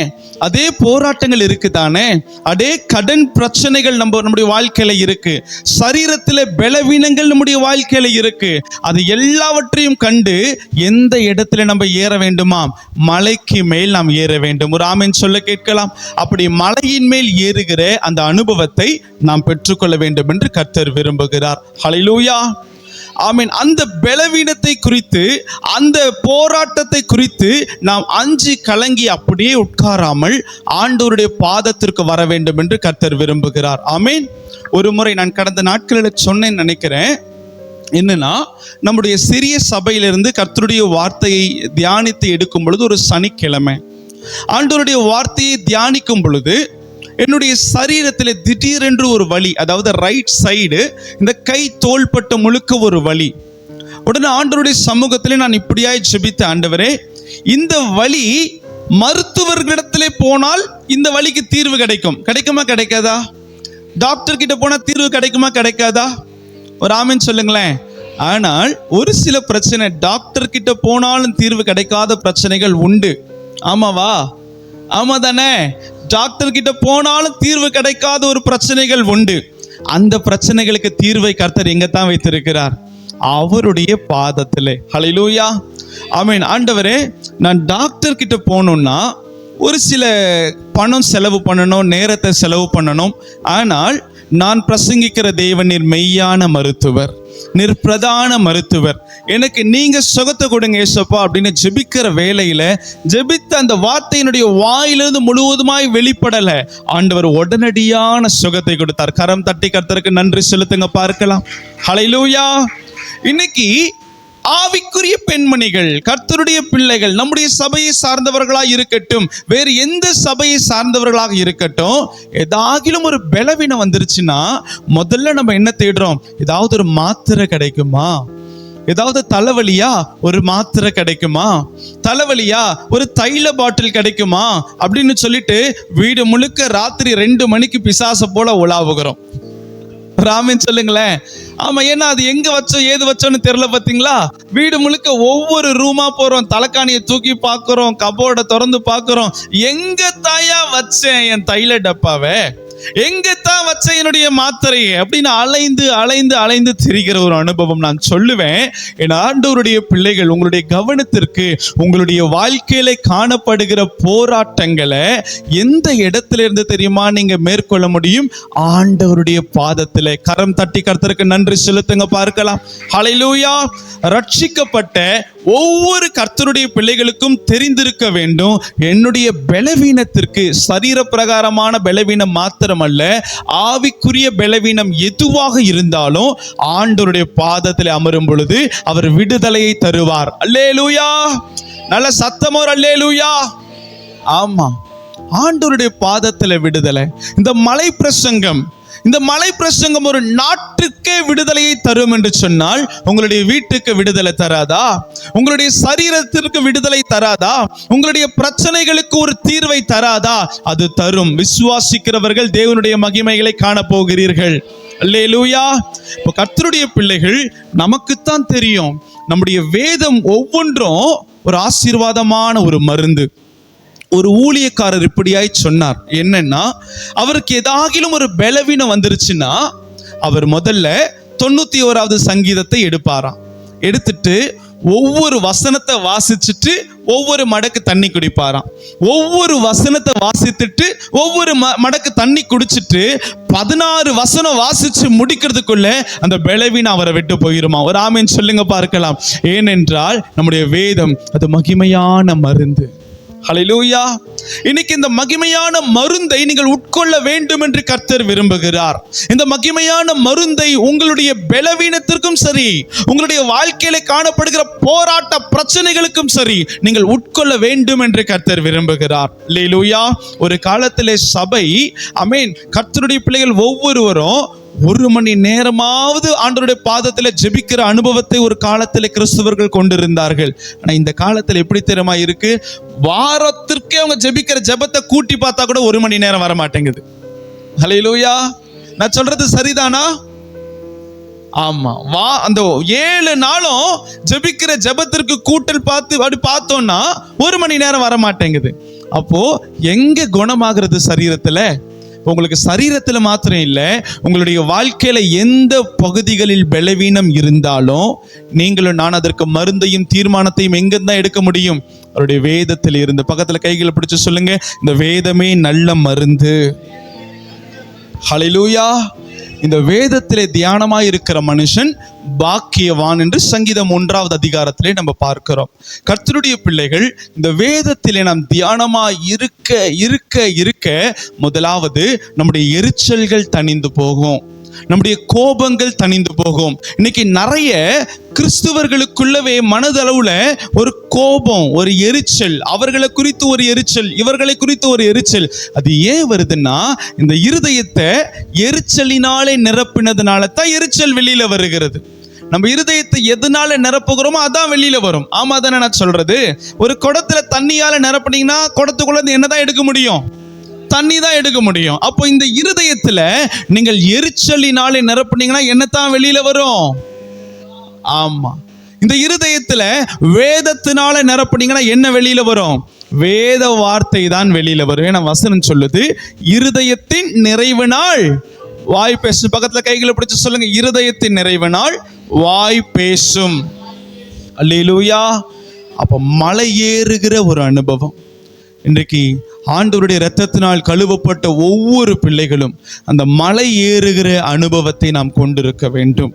அதே போராட்டங்கள் இருக்குதானே, அதே கடன் பிரச்சனைகள் நம்முடைய வாழ்க்கையில இருக்கு, சரீரத்தில் பலவீனங்கள் நம்முடைய வாழ்க்கையில இருக்கு. அது எல்லாவற்றையும் கண்டு எந்த இடத்துல நம்ம ஏற வேண்டுமா? மலைக்கு மேல் நாம் ஏற வேண்டும். ஒரு ஆமென் சொல்ல கேட்கலாம். அப்படி மலையின் மேல் ஏறுகிற அந்த அனுபவத்தை நாம் பெற்றுக்கொள்ள வேண்டும் என்று கர்த்தர் விரும்புகிறார். ஹல்லேலூயா. ஆமென். அந்த பலவீனத்தை குறித்து, அந்த போராட்டத்தை குறித்து நாம் அஞ்சி கலங்கி அப்படியே உட்காராமல் ஆண்டவருடைய பாதத்திற்கு வர வேண்டும் என்று கர்த்தர் விரும்புகிறார். ஆமென். ஒரு முறை நான் கடந்த நாட்களில் சொன்னேன்னு நினைக்கிறேன். என்னன்னா, நம்முடைய சிறிய சபையிலிருந்து கர்த்தருடைய வார்த்தையை தியானித்து எடுக்கும் பொழுது ஒரு சனிக்கிழமை ஆண்டவருடைய வார்த்தையை தியானிக்கும் பொழுது என்னுடைய சரீரத்தில் திடீரென்று ஒரு வலி, அதாவது ரைட் சைடு இந்த கை தோள்பட்ட முழுக்க ஒரு வலி. உடனே ஆண்டவருடைய சமூகத்திலே நான் இப்படியாய் ஜெபித்த, ஆண்டவரே, இந்த வலி மருத்துவர்களிடத்திலே போனால் இந்த வலிக்கு தீர்வு கிடைக்குமா கிடைக்காதா? டாக்டர் கிட்ட போனா தீர்வு கிடைக்குமா கிடைக்காதா? ஒரு ஆமென் சொல்லுங்களேன். ஆனால் ஒரு சில பிரச்சனை டாக்டர் கிட்ட போனாலும் தீர்வு கிடைக்காத பிரச்சனைகள் உண்டு. ஆமாவா? ஆமா தானே? டாக்டர் கிட்ட போனாலும் தீர்வு கிடைக்காத ஒரு பிரச்சனைகள் உண்டு. அந்த பிரச்சனைகளுக்கு தீர்வை கர்த்தர் எங்க தான் வைத்திருக்கிறார்? அவருடைய பாதத்திலே. ஹல்லேலூயா. ஆமென். ஆண்டவரே, நான் டாக்டர் கிட்ட போகணும்னா ஒரு சில பணம் செலவு பண்ணணும், நேரத்தை செலவு பண்ணணும். ஆனால் நான் பிரசங்கிக்கிற தேவன் நீர் மெய்யான மருத்துவர், நீர் பிரதான மருத்துவர், எனக்கு நீங்க சுகத்தை கொடுங்க ஏசப்பா அப்படின்னு ஜெபிக்கிற வேளையில, ஜெபித்த அந்த வார்த்தையினுடைய வாயிலிருந்து முழுவதுமாய் வெளிப்படல, ஆண்டவர் உடனடியான சுகத்தை கொடுத்தார். கரம் தட்டி கர்த்தருக்கு நன்றி செலுத்துங்க பார்க்கலாம். ஹல்லேலூயா. இன்னைக்கு ஆவிக்குரிய பெண்மணிகள், கர்த்தருடைய பிள்ளைகள், நம்முடைய சபையை சார்ந்தவர்களாக இருக்கட்டும், வேறு எந்த சபையை சார்ந்தவர்களாக இருக்கட்டும், ஏதாகிலும் ஒரு பலவீனம் வந்துருச்சுன்னா முதல்ல நம்ம என்ன தேடுறோம்? ஏதாவது ஒரு மாத்திரை கிடைக்குமா? ஏதாவது தலைவலியா ஒரு மாத்திரை கிடைக்குமா? தலைவலியா ஒரு தைல பாட்டில் கிடைக்குமா அப்படின்னு சொல்லிட்டு வீடு முழுக்க ராத்திரி 2 மணிக்கு பிசாச போல உலாவுகிறோம். ராமன் சொல்லுங்களேன். ஆமா, ஏன்னா அது எங்க வச்சோம் ஏது வச்சோன்னு தெரியல. பாத்தீங்களா? வீடு முழுக்க ஒவ்வொரு ரூமா போறோம், தலைக்காணியை தூக்கி பார்க்கிறோம், கபோர்டை திறந்து பார்க்கிறோம். எங்க தாயா வச்சேன் என் தைல டப்பாவை, எங்க தான் வச்ச என்னுடைய மாத்திரையை அப்படின்னு அலைந்து அலைந்து அலைந்து திரிகிற ஒரு அனுபவம். நான் சொல்லுவேன், என் ஆண்டவருடைய பிள்ளைகள், உங்களுடைய கவனத்திற்கு உங்களுடைய வாழ்க்கையில காணப்படுகிற போராட்டங்களை எந்த இடத்துல இருந்து தெரியுமா நீங்க மேற்கொள்ள முடியும்? ஆண்டவருடைய பாதத்திலே. கரம் தட்டி கர்த்தருக்கு நன்றி செலுத்துங்க பார்க்கலாம். ஹல்லேலூயா. ரட்சிக்கப்பட்ட ஒவ்வொரு கர்த்தருடைய பிள்ளைகளுக்கும் தெரிந்திருக்க வேண்டும், என்னுடைய பலவீனத்திற்கு சரீர பிரகாரமான பலவீனம் மாத்திரமல்ல, ஆவிக்குரிய பலவீனம் எதுவாக இருந்தாலும் ஆண்டவருடைய பாதத்தில் அமரும் பொழுது அவர் விடுதலையை தருவார். அல்லேலூயா. நல்ல சத்தமோர் அல்லேலூயா. ஆமா, ஆண்டவருடைய பாதத்தில் விடுதலை. இந்த மலை பிரசங்கம் ஒரு நாட்டுக்கே விடுதலையை தரும் என்று சொன்னால், உங்களுடைய வீட்டுக்கு விடுதலை தராதா? உங்களுடைய சரீரத்திற்கு விடுதலை தராதா? உங்களுடைய பிரச்சனைகளுக்கு ஒரு தீர்வை தராதா? அது தரும். விசுவாசிக்கிறவர்கள் தேவனுடைய மகிமைகளை காண போகிறீர்கள். அல்லேலூயா. இப்போ கர்த்தருடைய பிள்ளைகள், நமக்குத்தான் தெரியும் நம்முடைய வேதம் ஒவ்வொன்றும் ஒரு ஆசீர்வாதமான ஒரு மருந்து. ஒரு ஊழியக்காரர் இப்படியாய் சொன்னார். என்னன்னா, அவருக்கு ஏதாகிலும் ஒரு பலவீனம் வந்துருச்சுன்னா அவர் முதல்ல 91வது சங்கீதத்தை எடுப்பாராம். எடுத்துட்டு ஒவ்வொரு வசனத்தை வாசிச்சுட்டு ஒவ்வொரு மடக்கு தண்ணி குடிப்பாராம். ஒவ்வொரு வசனத்தை வாசித்துட்டு ஒவ்வொரு மடக்கு தண்ணி குடிச்சிட்டு 16 வசனம் வாசிச்சு முடிக்கிறதுக்குள்ள அந்த பலவீனம் அவரை விட்டு போயிருமா. ஒரு ஆமீன் சொல்லுங்க பார்க்கலாம். ஏனென்றால் நம்முடைய வேதம் அது மகிமையான மருந்து. ஹல்லேலூயா. இன்னைக்கு இந்த மகிமையான மருந்தை நீங்கள் உட்கொள்ள வேண்டும் என்று கர்த்தர் விரும்புகிறார். இந்த மகிமையான மருந்தை உங்களுடைய பலவீனத்திற்கும் சரி, உங்களுடைய வாழ்க்கையில காணப்படுகிற போராட்ட பிரச்சனைகளுக்கும் சரி, நீங்கள் உட்கொள்ள வேண்டும் என்று கர்த்தர் விரும்புகிறார். ஹல்லேலூயா. ஒரு காலத்திலே சபை, ஆமென், கர்த்தருடைய பிள்ளைகள் ஒவ்வொருவரும் 1 மணி நேரமாவது ஆண்டவருடைய பாதத்தில் ஜெபிக்கிற அனுபவத்தை ஒரு காலத்தில் கிறிஸ்தவர்கள் கொண்டிருந்தார்கள். ஆனா இந்த காலத்தில் எப்படி தெரியுமா இருக்கு? வாரத்திற்கே அவங்க ஜெபிக்கிற ஜெபத்தை கூட்டி பார்த்தா கூட 1 மணி நேரம் வர மாட்டேங்குது. ஹல்லேலூயா. நான் சொல்றது சரிதானா? ஆமா. அந்த 7 நாளும் ஜெபிக்கிற ஜெபத்திற்கு கூட்டல் பார்த்து அப்படி பார்த்தோம்னா 1 மணி நேரம் வர மாட்டேங்குது. அப்போ எங்க குணமாகிறது சரீரத்துல? உங்களுக்கு சரீரத்தில் மாத்திரம் இல்லை, உங்களுடைய வாழ்க்கையில எந்த பகுதிகளில் பலவீனம் இருந்தாலும் நீங்களும் நான் அதற்கு மருந்தையும் தீர்மானத்தையும் எங்கிருந்தான் எடுக்க முடியும்? அவருடைய வேதத்தில் இருந்து. பக்கத்துல கைகளை பிடிச்சு சொல்லுங்க, இந்த வேதமே நல்ல மருந்து. ஹல்லேலூயா. இந்த வேதத்திலே தியானமாய் இருக்கிற மனுஷன் பாக்கியவான் என்று சங்கீதம் 1வது அதிகாரத்திலே நம்ம பார்க்கிறோம். கர்த்தருடைய பிள்ளைகள், இந்த வேதத்திலே நாம் தியானமாய் இருக்க இருக்க இருக்க முதலாவது நம்முடைய எரிச்சல்கள் தணிந்து போகும், நம்முடைய கோபங்கள் தணிந்து போகும். இன்னைக்கு நிறைய கிறிஸ்துவர்களுக்குள்ளவே மனதளவுல ஒரு கோபம், ஒரு எரிச்சல், அவர்களை குறித்து ஒரு எரிச்சல், இவர்களை குறித்து ஒரு எரிச்சல். அது ஏன் வருதுன்னா, இந்த இருதயத்தை எரிச்சலினாலே நிரப்பினதுனால தான் எரிச்சல் வெளியில வருகிறது. நம்ம இருதயத்தை எதனால நிரப்புகிறோமோ அதான் வெளியில வரும். ஆமா தானே நான் சொல்றது? ஒரு குடத்துல தண்ணியால நிரப்புனீங்கன்னா குடத்துக்குள்ள என்னதான் எடுக்க முடியும்? தண்ணி தான் எடுக்க முடியும். அப்போ இந்த இருதயத்துல நீங்கள் எரிச்சலினாலே நிரப்புனீங்கன்னா என்னத்தான் வெளியில வரும்? ஆமா. இந்த இருதயத்துல வேதத்தினால நிரப்புனீங்கன்னா என்ன வெளியில வரும்? வேத வார்த்தை தான் வெளியில வரும். ஏன்னா வசனம் சொல்லுது, இருதயத்தின் நிறைவினால் வாய் பேசும். பக்கத்துல கைகளை பிடிச்சு சொல்லுங்க, இருதயத்தின் நிறைவினால் வாய் பேசும். அல்லேலூயா. அப்ப மலை ஏறுகிற ஒரு அனுபவம். இன்றைக்கு ஆண்டவருடைய இரத்தத்தினால் கழுவப்பட்ட ஒவ்வொரு பிள்ளைகளும் அந்த மலை ஏறுகிற அனுபவத்தை நாம் கொண்டிருக்க வேண்டும்.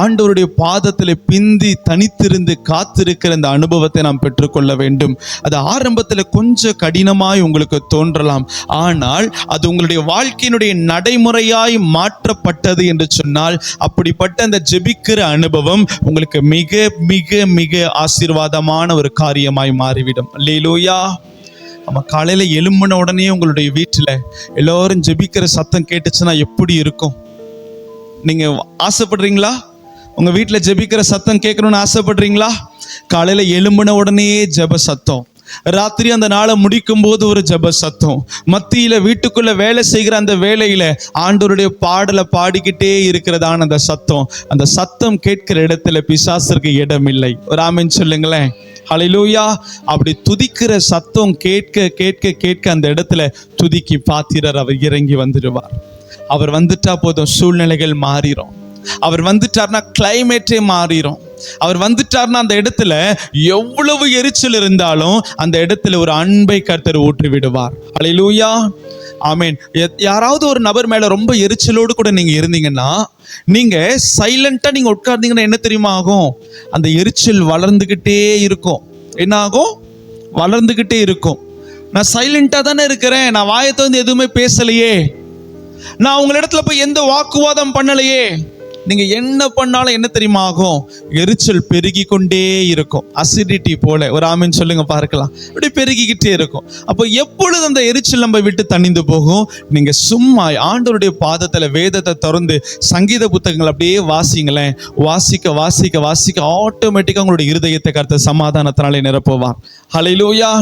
ஆண்டவருடைய பாதத்தில் பிந்தி தனித்திருந்து காத்திருக்கிற அந்த அனுபவத்தை நாம் பெற்றுக்கொள்ள வேண்டும். அது ஆரம்பத்தில் கொஞ்சம் கடினமாய் உங்களுக்கு தோன்றலாம், ஆனால் அது உங்களுடைய வாழ்க்கையினுடைய நடைமுறையாய் மாற்றப்பட்டது என்று சொன்னால் அப்படிப்பட்ட அந்த ஜெபிக்கிற அனுபவம் உங்களுக்கு மிக மிக மிக ஆசீர்வாதமான ஒரு காரியமாய் மாறிவிடும். அல்லேலூயா. நம்ம காலையில எழும்பின உடனே உங்களுடைய வீட்டில் எல்லாரும் ஜெபிக்கிற சத்தம் கேட்டுச்சுன்னா எப்படி இருக்கும்? நீங்க ஆசைப்படுறீங்களா? உங்க வீட்டில் ஜெபிக்கிற சத்தம் கேட்கணும்னு ஆசைப்படுறீங்களா? காலையில எழும்பின உடனே ஜெப சத்தம், ராத்திரி அந்த நாளை முடிக்கும் போது ஒரு ஜெப சத்தம், மத்தியில வீட்டுக்குள்ள வேலை செய்கிற அந்த வேலையில ஆண்டவருடைய பாடலை பாடிக்கிட்டே இருக்கிறதான அந்த சத்தம். அந்த சத்தம் கேட்கிற இடத்துல பிசாசுக்கு இடம் இல்லை. ஒரு ஆமென் சொல்லுங்களேன். ஹல்லேலூயா. அப்படி துதிக்கிற சத்தம் கேட்க கேட்க கேட்க அந்த இடத்துல துதிக்கு பாத்திரர் அவர் இறங்கி வந்துடுவார். அவர் வந்துட்டா போதும், சூழ்நிலைகள் மாறிடும். அவர் வந்துட்டார்னா கிளைமேட்டே மாறிடும். அவர் வந்துட்டார்னா அந்த இடத்துல எவ்வளவு எரிச்சல் இருந்தாலும் அந்த இடத்துல ஒரு அன்பை கர்த்தர் ஊற்றி விடுவார். ஹல்லேலூயா. ஆமென். யாராவது ஒரு நபர் மேல ரொம்ப எரிச்சலோடு கூட நீங்க இருந்தீங்கன்னா, நீங்க சைலண்டா நீங்க உட்கார்ந்தீங்கன்னா என்ன தெரியுமா ஆகும்? அந்த எரிச்சல் வளர்ந்துகிட்டே இருக்கும். என்ன ஆகும்? வளர்ந்துகிட்டே இருக்கும். நான் சைலண்டா தானே இருக்கிறேன், நான் வாயத்தை வந்து எதுவுமே பேசலையே, நான் உங்களிடத்துல போய் எந்த வாக்குவாதம் பண்ணலையே, நீங்க என்ன பண்ணாலும் என்ன தெரியுமா ஆகும்? எரிச்சல் பெருகி கொண்டே இருக்கும். அசிடிட்டி போல. ஒரு ஆமீன் சொல்லுங்க பார்க்கலாம். அப்படி பெருகிக்கிட்டே இருக்கும். அப்போ எப்பொழுது அந்த எரிச்சல் நம்ம விட்டு தணிந்து போகும்? நீங்க சும்மா ஆண்டவருடைய பாதத்துல வேதத்தை திறந்து சங்கீத புத்தகங்கள் அப்படியே வாசிங்களேன். வாசிக்க வாசிக்க வாசிக்க ஆட்டோமேட்டிக்கா உங்களுடைய இருதயத்தை கர்த்தர் சமாதானத்தினாலே நிரப்புவார். ஹல்லேலூயா.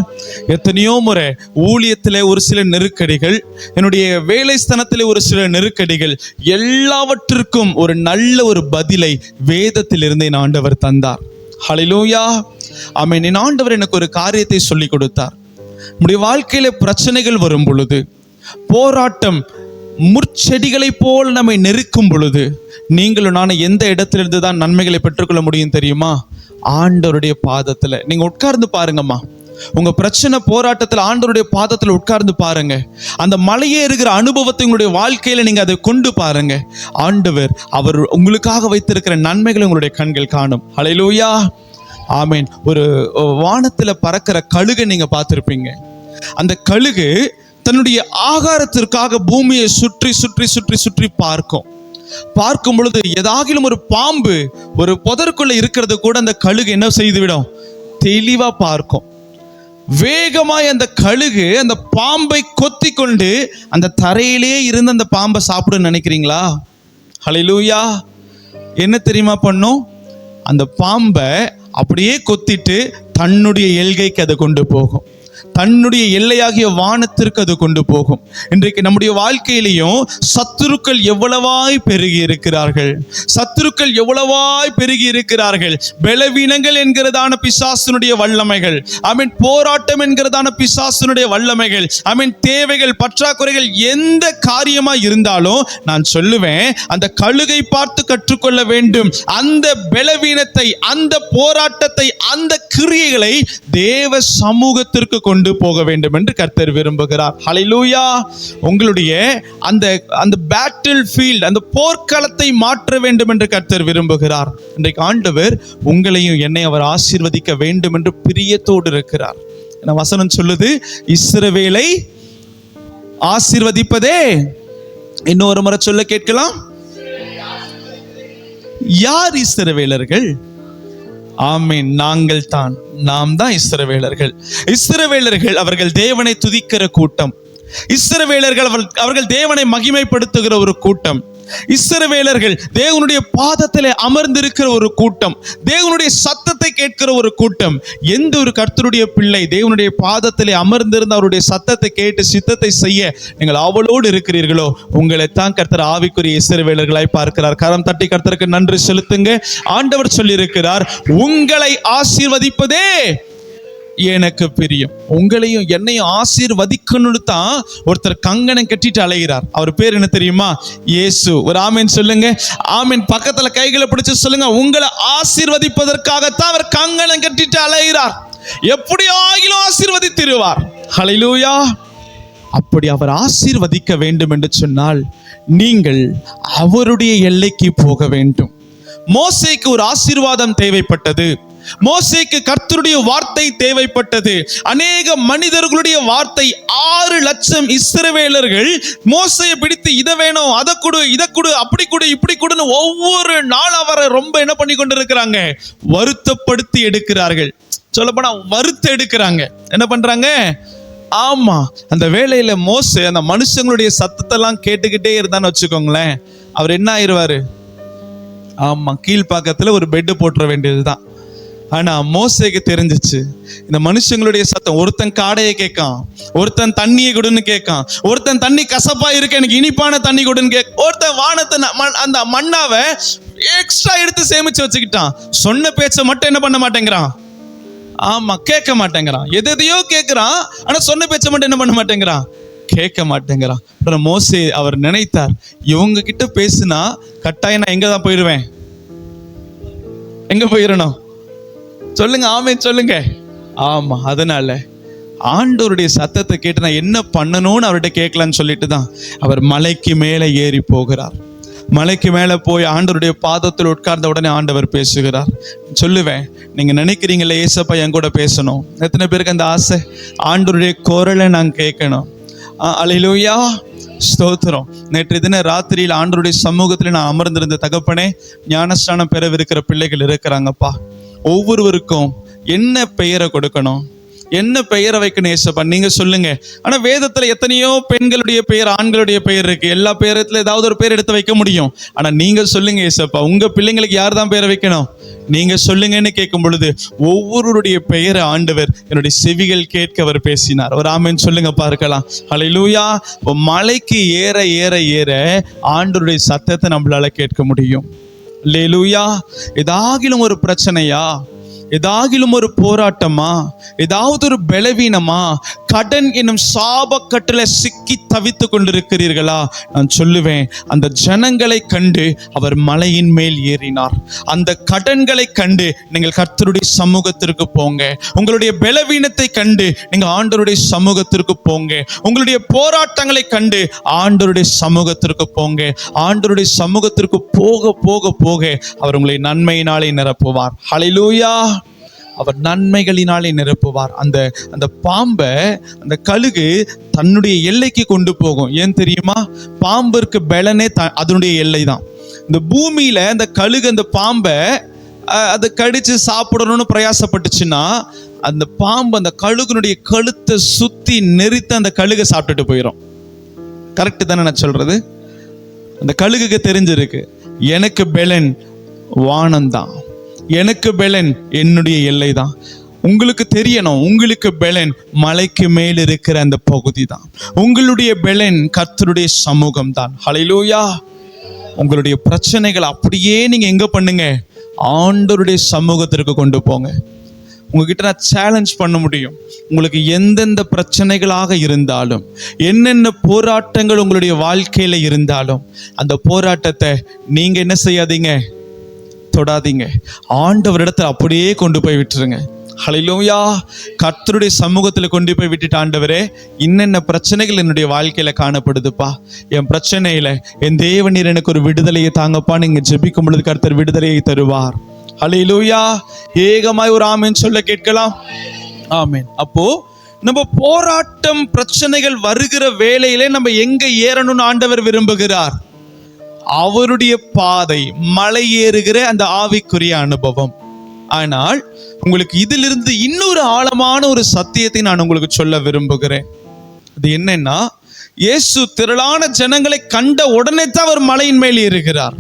எத்தனையோ முறை ஊழியத்திலே ஒரு சில நெருக்கடிகள், என்னுடைய வேலை ஸ்தலத்திலே ஒரு சில நெருக்கடிகள், எல்லாவற்றிற்கும் ஒரு நல்ல ஒரு பதிலை வேதத்திலிருந்து என் ஆண்டவர் தந்தார். ஹல்லேலூயா. ஆமென். என் ஆண்டவர் எனக்கு ஒரு காரியத்தை சொல்லி கொடுத்தார். நம்முடைய வாழ்க்கையில பிரச்சனைகள் வரும் பொழுது, போராட்டம் முற்செடிகளை போல் நம்மை நெருக்கும் பொழுது, நீங்களும் நானும் எந்த இடத்திலிருந்து தான் நன்மைகளை பெற்றுக்கொள்ள முடியும் தெரியுமா? ஆண்டவருடைய பாதத்துல நீங்க உட்கார்ந்து பாருங்கம்மா. உங்க பிரச்சனை போராட்டத்தில் ஆண்டவருடைய பாதத்தில் உட்கார்ந்து பாருங்க. அந்த மலையேறுகிற அனுபவத்தை உங்களுடைய வாழ்க்கையில நீங்க அதை கொண்டு பாருங்க. ஆண்டவர் அவர் உங்களுக்காக வைத்திருக்கிற நன்மைகளை உங்களுடைய கண்கள் காணும். ஹல்லேலூயா, ஆமென். ஒரு வானத்துல பறக்கிற கழுகை நீங்க பார்த்திருப்பீங்க. அந்த கழுகு தன்னுடைய ஆகாரத்திற்காக பூமியை சுற்றி சுற்றி சுற்றி சுற்றி பார்க்கும் பொழுது ஏதாகிலும் ஒரு பாம்பு ஒரு புதருக்குள்ள இருக்கிறது கூட அந்த கழுகு என்ன செய்துவிடும்? தெளிவா பார்க்கும். வேகமாய் அந்த கழுகு அந்த பாம்பை கொத்தி கொண்டு அந்த தரையிலே இருந்து அந்த பாம்பை சாப்பிடுன்னு நினைக்கிறீங்களா? ஹல்லேலூயா. என்ன தெரியுமா பண்ணும்? அந்த பாம்பை அப்படியே கொத்திட்டு தன்னுடைய எல்கைக்கு அதை கொண்டு போகும். தன்னுடைய எல்லையாகிய வானத்திற்கு அது கொண்டு போகும். இன்றைக்கு நம்முடைய வாழ்க்கையிலையும் சத்துருக்கள் எவ்வளவாய் பெருகி இருக்கிறார்கள். சத்துருக்கள் எவ்வளவாய் பெருகி இருக்கிறார்கள். பலவீனங்கள் என்கிறதான பிசாசனுடைய வல்லமைகள், ஆமென். போராட்டம் என்கிறதான பிசாசனுடைய வல்லமைகள், ஆமென். தேவைகள், பற்றாக்குறைகள் எந்த காரியமா இருந்தாலும் நான் சொல்லுவேன், அந்த கழுகை பார்த்து கற்றுக்கொள்ள வேண்டும். அந்த பலவீனத்தை, அந்த போராட்டத்தை, அந்த கிரியைகளை தேவ சமூகத்திற்கு கொண்டு போக வேண்டும் என்று கர்த்தர் விரும்புகிறார். ஹல்லேலூயா. உங்களுடைய அந்த பேட்டில் ஃபீல்ட், அந்த போர்க்களத்தை மாற்ற வேண்டும் என்று கர்த்தர் விரும்புகிறார். இன்றைக்கு ஆண்டவர் உங்களையும் என்னை அவர் ஆசீர்வதிக்க வேண்டும் என்று பிரியத்தோடு இருக்கிறார். வசனம் சொல்லுது, இஸ்ரவேலை ஆசீர்வதிப்பதே. இன்னொரு முறை சொல்ல கேட்கலாம். யார் இஸ்ரவேலர்கள்? ஆமென். நாம் தான் இஸ்ரவேலர்கள். இஸ்ரவேலர்கள் அவர்கள் தேவனை துதிக்கிற கூட்டம். இஸ்ரவேலர்கள் அவர்கள் தேவனை மகிமைப்படுத்துகிற ஒரு கூட்டம். இஸ்ரவேலர்கள் தேவனுடைய பாதத்திலே அமர்ந்திருக்கிற ஒரு கூட்டம். தேவனுடைய சத்தத்தை கேட்கிற ஒரு கூட்டம். எந்த ஒரு கர்த்தருடைய பிள்ளை தேவனுடைய பாதத்திலே அமர்ந்திருந்த அவருடைய சத்தத்தை கேட்டு சித்தத்தை செய்ய நீங்கள் ஆவலோடு இருக்கிறீர்களோ, உங்களை தான் கர்த்தர் ஆவிக்குரிய இஸ்ரவேலர்களாய் பார்க்கிறார். கரம் தட்டி கர்த்தருக்கு நன்றி செலுத்துங்க. ஆண்டவர் சொல்லியிருக்கிறார், உங்களை ஆசீர்வதிப்பதே எனக்கு பிரியம். உங்களையும் என்னையும் ஆசீர்வதிக்கணும்னு தான் ஒருத்தர் கங்கணம் கட்டிட்டு அலைகிறார். அவர் பேர் என்ன தெரியுமா? இயேசு. ஒரு ஆமீன் சொல்லுங்க. ஆமீன். பக்கத்துல கைகளை பிடிச்சு சொல்லுங்க, உங்களை ஆசீர்வதிப்பதற்காகத்தான் அவர் கங்கணம் கட்டிட்டு அலைகிறார். எப்படி ஆகிலும் ஆசீர்வதித்திருவார். ஹல்லேலூயா. அப்படி அவர் ஆசீர்வதிக்க வேண்டும் என்று சொன்னால் நீங்கள் அவருடைய எல்லைக்கு போக வேண்டும். மோசேக்கு ஒரு ஆசீர்வாதம் தேவைப்பட்டது. மோசேக்கு கர்த்தருடைய வார்த்தை தேவைப்பட்டது. அநேக மனிதர்களுடைய வார்த்தை. 6 லட்சம் இஸ்ரவேலர்கள் மோசேயை பிடித்து இதை வேணும், அதை கொடு, இதை கொடு, அப்படி கொடு, இப்படி கொடுன்னு ஒவ்வொரு நாள் அவரை ரொம்ப என்ன பண்ணி கொண்டு இருக்கிறாங்க? வருத்தப்படுத்தி எடுக்கிறார்கள். சொல்லப்போனா வருத்த எடுக்கிறாங்க. என்ன பண்றாங்க? ஆமா, அந்த வேளையில மோசே அந்த மனுஷங்களுடைய சத்தத்தை எல்லாம் கேட்டுக்கிட்டே இருந்தான்னு வச்சுக்கோங்களேன், அவர் என்ன ஆயிடுவாரு? ஆமா, கீழ்பாக்கத்துல ஒரு பெட்டு போட்டுற வேண்டியதுதான். ஆனா மோசேக்கு தெரிஞ்சிச்சு, இந்த மனுஷங்களுடைய சத்தம். ஒருத்தன் காடையை கேட்கான், ஒருத்தன் தண்ணியை கொடுன்னு கேட்கான், ஒருத்தன் தண்ணி கசப்பா இருக்கு எனக்கு இனிப்பான தண்ணி கொடுன்னு கேட்க, ஒருத்தன் வானத்தை அந்த மண்ணாவை எக்ஸ்ட்ரா எடுத்து சேமிச்சு வச்சுக்கிட்டான். சொன்ன பேச்சை மட்டும் என்ன பண்ண மாட்டேங்கிறான்? ஆமா, கேட்க மாட்டேங்கிறான். எதையோ கேட்கிறான், ஆனா சொன்ன பேச்சை மட்டும் என்ன பண்ண மாட்டேங்கிறான்? கேட்க மாட்டேங்கிறான். அப்புறம் மோசே அவர் நினைத்தார், இவங்க கிட்ட பேசுனா கட்டாயம் நான் எங்க தான் போயிடுவேன். எங்க போயிடணும்? சொல்லுங்க, ஆமென் சொல்லுங்க. ஆமா, அதனால ஆண்டவருடைய சத்தத்தை கேட்டு நான் என்ன பண்ணணும்னு அவர்கிட்ட கேட்கலான்னு சொல்லிட்டு தான் அவர் மலைக்கு மேலே ஏறி போகிறார். மலைக்கு மேலே போய் ஆண்டவருடைய பாதத்தில் உட்கார்ந்த உடனே ஆண்டவர் பேசுகிறார். சொல்லுவேன், நீங்க நினைக்கிறீங்களே ஏசப்பா என் கூட பேசணும். எத்தனை பேருக்கு அந்த ஆசை? ஆண்டவருடைய குரலை நான் கேட்கணும். அல்லேலூயா, ஸ்தோத்திரம். நேற்று தின ராத்திரியில் ஆண்டவருடைய சமூகத்தில் நான் அமர்ந்திருந்த தகப்பனே, ஞானஸ்நானம் பெறவிருக்கிற பிள்ளைகள் இருக்கிறாங்கப்பா. ஒவ்வொருவருக்கும் என்ன பெயரை கொடுக்கணும், என்ன பெயரை வைக்கணும் ஏசப்பா நீங்க சொல்லுங்க. ஆனா வேதத்துல எத்தனையோ பெண்களுடைய பெயர், ஆண்களுடைய பெயர் இருக்கு. எல்லா பெயரத்துல ஏதாவது ஒரு பெயர் எடுத்து வைக்க முடியும். ஆனா நீங்க சொல்லுங்க ஏசப்பா, உங்க பிள்ளைங்களுக்கு யார் தான் பெயரை வைக்கணும்? நீங்க சொல்லுங்கன்னு கேட்கும் பொழுது ஒவ்வொருடைய பெயரை ஆண்டவர் என்னுடைய செவிகள் கேட்க அவர் பேசினார். ஒரு ஆமென் சொல்லுங்க பார்க்கலாம். ஹல்லேலூயா. மலைக்கு ஏற ஏற ஏற ஆண்டவருடைய சத்தத்தை நம்மளால கேட்க முடியும். அல்லேலூயா. ஏதாகிலும் ஒரு பிரச்சனையா, ஏதாகிலும் ஒரு போராட்டமா, ஏதாவது ஒரு பலவீனமா, கடன் என்னும் சாபக்கட்டுல சிக்கி தவித்து கொண்டிருக்கிறீர்களா? நான் சொல்லுவேன், அந்த ஜனங்களை கண்டு அவர் மலையின் மேல் ஏறினார். அந்த கடன்களை கண்டு நீங்கள் கர்த்தருடைய சமூகத்திற்கு போங்க. உங்களுடைய பலவீனத்தை கண்டு நீங்க ஆண்டவருடைய சமூகத்திற்கு போங்க. உங்களுடைய போராட்டங்களை கண்டு ஆண்டவருடைய சமூகத்திற்கு போங்க. ஆண்டவருடைய சமூகத்திற்கு போக போக போக அவர் உங்களை நன்மையினாலே நிரப்புவார். ஹல்லேலூயா. அவர் நன்மைகளினாலே நிரப்புவார். அந்த பாம்பை அந்த கழுகு தன்னுடைய எல்லைக்கு கொண்டு போகும். ஏன் தெரியுமா? பாம்பிற்கு பலனே அதனுடைய எல்லை தான். இந்த பூமியில அந்த கழுகு அந்த பாம்பை அதை கடிச்சு சாப்பிடணும்னு பிரயாசப்பட்டுச்சுன்னா அந்த பாம்பு அந்த கழுகுனுடைய கழுத்தை சுத்தி நெரித்து அந்த கழுகை சாப்பிட்டுட்டு போயிடும். கரெக்டு தானே நான் சொல்றது? அந்த கழுகுக்கு தெரிஞ்சிருக்கு, எனக்கு பெலன் வானம்தான், எனக்கு பெலன் என்னுடைய எல்லை தான். உங்களுக்கு தெரியணும், உங்களுக்கு பெலன் மலைக்கு மேல் இருக்கிற அந்த பகுதி தான். உங்களுடைய பெலன் கர்த்தருடைய சமூகம் தான். ஹல்லேலூயா. உங்களுடைய பிரச்சனைகள் அப்படியே நீங்க எங்க பண்ணுங்க? ஆண்டவருடைய சமூகத்திற்கு கொண்டு போங்க. உங்ககிட்ட நான் சேலஞ்ச் பண்ண முடியும். உங்களுக்கு எந்தெந்த பிரச்சனைகளாக இருந்தாலும், என்னென்ன போராட்டங்கள் உங்களுடைய வாழ்க்கையில இருந்தாலும், அந்த போராட்டத்தை நீங்க என்ன செய்யாதீங்க? தொடாதீங்க. ஆண்டவரிடத்துல அப்படியே கொண்டு போய் விட்டுருங்க. ஹல்லேலூயா. கர்த்தருடைய சமூகத்துல கொண்டு போய் விட்டுட்டு, ஆண்டவரே, இன்னென்ன பிரச்சனைகள் என்னுடைய வாழ்க்கையில காணப்படுதுப்பா, என் பிரச்சனையில என் தேவனீர் எனக்கு ஒரு விடுதலையை தாங்கப்பா. நீங்க ஜெபிக்கும் பொழுது கர்த்தர் விடுதலையை தருவார். ஹல்லேலூயா. ஏகமாய் ஒரு ஆமென் சொல்ல கேட்கலாம். ஆமென். அப்போ நம்ம போராட்டம் பிரச்சனைகள் வருகிற வேளையிலே நம்ம எங்க ஏறணும்னு ஆண்டவர் விரும்புகிறார்? அவருடைய பாதை, மலை ஏறுகிற அந்த ஆவிக்குரிய அனுபவம். ஆனால் உங்களுக்கு இதிலிருந்து இன்னொரு ஆழமான ஒரு சத்தியத்தை நான் உங்களுக்கு சொல்ல விரும்புகிறேன். அது என்னன்னா, இயேசு திரளான ஜனங்களை கண்ட உடனே தான் அவர் மலையின் மேல் ஏறுகிறார்.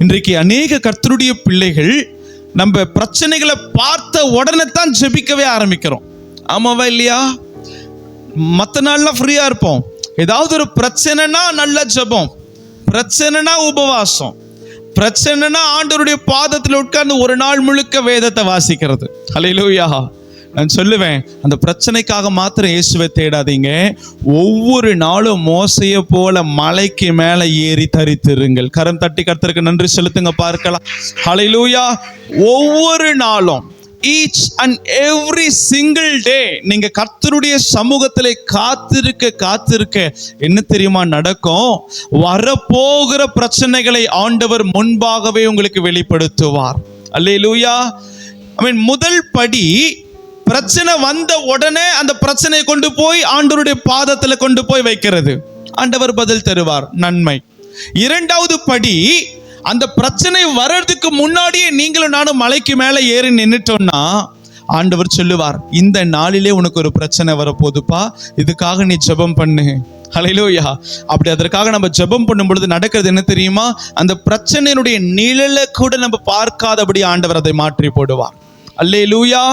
இன்றைக்கு அநேக கர்த்தருடைய பிள்ளைகள் நம்ம பிரச்சனைகளை பார்த்த உடனே தான் ஜெபிக்கவே ஆரம்பிக்கிறோம். ஆமாவா இல்லையா? மற்ற நாள்லாம் ஃப்ரீயா இருப்போம். ஏதாவது ஒரு பிரச்சனைனா நல்ல ஜெபம், பிரச்சனைனா உபவாசம், பிரச்சனைனா ஆண்டவருடைய பாதத்தில் உட்கார்ந்து ஒரு நாள் முழுக்க வேதத்தை வாசிக்கிறது. ஹல்லேலூயா. நான் சொல்லுவேன், அந்த பிரச்சனைக்காக மாத்திரம் இயேசுவை தேடாதீங்க. ஒவ்வொரு நாளும் மோசையை போல மலைக்கு மேலே ஏறி தரித்திருங்கள். கரம் தட்டி கர்த்தருக்கு நன்றி செலுத்துங்க பார்க்கலாம். ஹல்லேலூயா. ஒவ்வொரு நாளும், each and every single day நீங்க கர்த்தருடைய சமூகத்திலே காத்திருக்க என்ன தெரியுமா நடக்கும்? வரப்போகிற பிரச்சனைகளை ஆண்டவர் முன்பாகவே உங்களுக்கு வெளிப்படுத்துவார். அல்லேலூயா. முதல் படி, பிரச்சனை வந்த உடனே அந்த பிரச்சனையை கொண்டு போய் ஆண்டவருடைய பாதத்துல கொண்டு போய் வைக்கிறது. ஆண்டவர் பதில் தருவார், நன்மை. இரண்டாவது படி, அந்த பிரச்சனை வர்றதுக்கு முன்னாடியே நீங்களும் நானும் மலைக்கு மேலே ஏறி நின்னுட்டோம்னா ஆண்டவர் சொல்லுவார், இந்த நாளிலே உனக்கு ஒரு பிரச்சனை வரப்போகுதுப்பா, இதுக்காக நீ ஜெபம் பண்ணு. ஹல்லேலூயா. அப்படி அதற்காக நம்ம ஜெபம் பண்ணும் பொழுது நடக்கிறது என்ன தெரியுமா? அந்த பிரச்சனையினுடைய நிழலை கூட நம்ம பார்க்காதபடி ஆண்டவர் அதை மாற்றி போடுவார். அல்லேலூயா.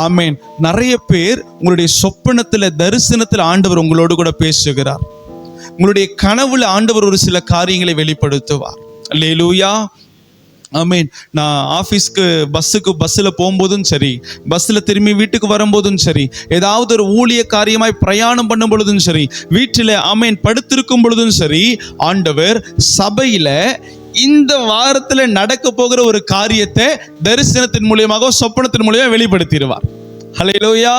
ஆமென். நிறைய பேர் உங்களுடைய சொப்பனத்துல, தரிசனத்தில் ஆண்டவர் உங்களோடு கூட பேசுகிறார். உங்களுடைய கனவுல ஆண்டவர் ஒரு சில காரியங்களை வெளிப்படுத்துவார். அல்லேலூயா. ஆமென். நான் ஆஃபீஸ்க்கு பஸ்ஸில் போகும்போதும் சரி, பஸ்ஸில் திரும்பி வீட்டுக்கு வரும்போதும் சரி, ஏதாவது ஒரு ஊழிய காரியமாய் பிரயாணம் பண்ணும் பொழுதும் சரி, வீட்டில் ஆமென் படுத்திருக்கும் பொழுதும் சரி, ஆண்டவர் சபையில இந்த வாரத்துல நடக்க போகிற ஒரு காரியத்தை தரிசனத்தின் மூலியமாக, சொப்பனத்தின் மூலியமாக வெளிப்படுத்திடுவார். ஹல்லேலூயா.